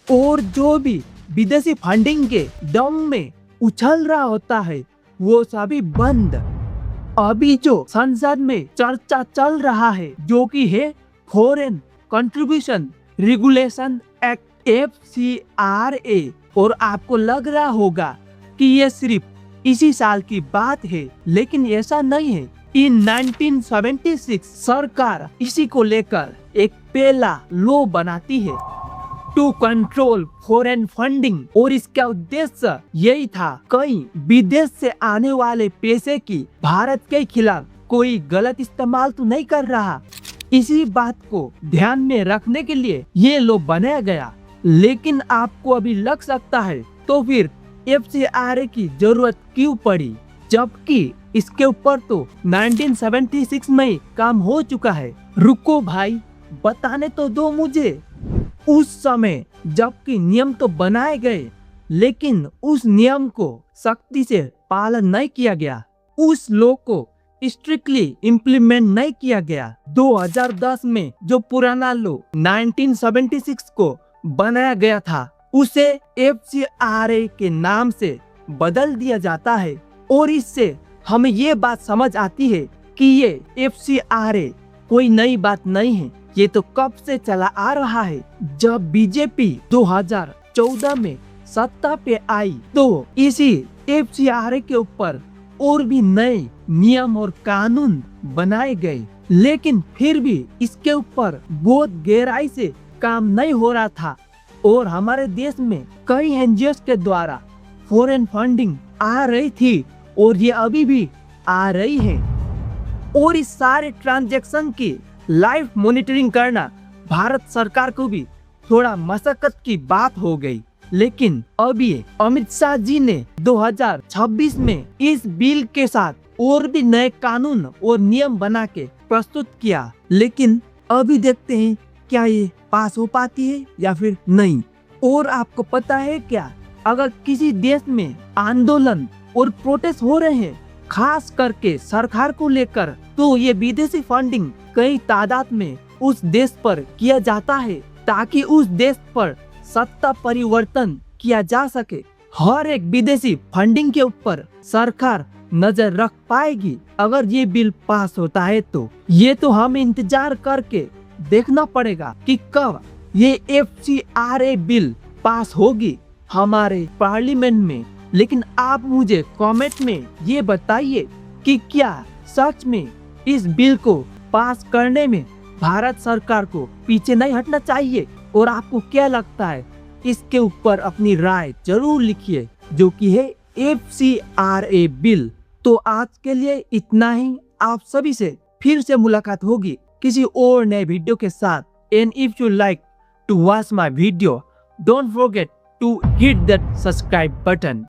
और जो भी विदेशी फंडिंग के दम में उछल रहा होता है वो सभी बंद। अभी जो संसद में चर्चा चल रहा है जो कि है foreign contribution regulation act FCRA, और आपको लग रहा होगा कि ये सिर्फ इसी साल की बात है, लेकिन ऐसा नहीं है। इन 1976 सरकार इसी को लेकर एक पहला लॉ बनाती है टू कंट्रोल फॉरेन फंडिंग, और इसका उद्देश्य यही था कहीं विदेश से आने वाले पैसे की भारत के खिलाफ कोई गलत इस्तेमाल तो नहीं कर रहा। इसी बात को ध्यान में रखने के लिए ये लॉ बनाया गया। लेकिन आपको अभी लग सकता है तो फिर FCRA की जरूरत क्यों पड़ी, जबकि इसके ऊपर तो 1976 में ही काम हो चुका है। रुको भाई, बताने तो दो मुझे। उस समय जबकि नियम तो बनाए गए, लेकिन उस नियम को सख्ती से पालन नहीं किया गया, उस लॉ को स्ट्रिक्टली इम्प्लीमेंट नहीं किया गया। 2010 में जो पुराना लॉ 1976 को बनाया गया था उसे FCRA के नाम से बदल दिया जाता है, और इससे हमें ये बात समझ आती है कि ये FCRA कोई नई बात नहीं है, ये तो कब से चला आ रहा है। जब बीजेपी 2014 में सत्ता पे आई तो इसी FCRA के ऊपर और भी नए नियम और कानून बनाए गए, लेकिन फिर भी इसके ऊपर बहुत गहराई से काम नहीं हो रहा था, और हमारे देश में कई NGOs के द्वारा फॉरेन फंडिंग आ रही थी और ये अभी भी आ रही है, और इस सारे ट्रांजैक्शन की लाइव मॉनिटरिंग करना भारत सरकार को भी थोड़ा मशक्कत की बात हो गई। लेकिन अभी अमित शाह जी ने 2026 में इस बिल के साथ और भी नए कानून और नियम बना के प्रस्तुत किया, लेकिन अभी देखते हैं क्या ये पास हो पाती है या फिर नहीं। और आपको पता है क्या, अगर किसी देश में आंदोलन और प्रोटेस्ट हो रहे हैं खास करके सरकार को लेकर, तो ये विदेशी फंडिंग कई तादाद में उस देश पर किया जाता है ताकि उस देश पर सत्ता परिवर्तन किया जा सके। हर एक विदेशी फंडिंग के ऊपर सरकार नजर रख पाएगी अगर ये बिल पास होता है तो। ये तो हमें इंतजार करके देखना पड़ेगा कि कब ये FCRA बिल पास होगी हमारे पार्लियामेंट में। लेकिन आप मुझे कमेंट में ये बताइए कि क्या सच में इस बिल को पास करने में भारत सरकार को पीछे नहीं हटना चाहिए, और आपको क्या लगता है इसके ऊपर अपनी राय जरूर लिखिए, जो कि है FCRA बिल। तो आज के लिए इतना ही। आप सभी से फिर से मुलाकात होगी किसी और नए वीडियो के साथ। And if you like to watch my video, don't forget to hit that subscribe button.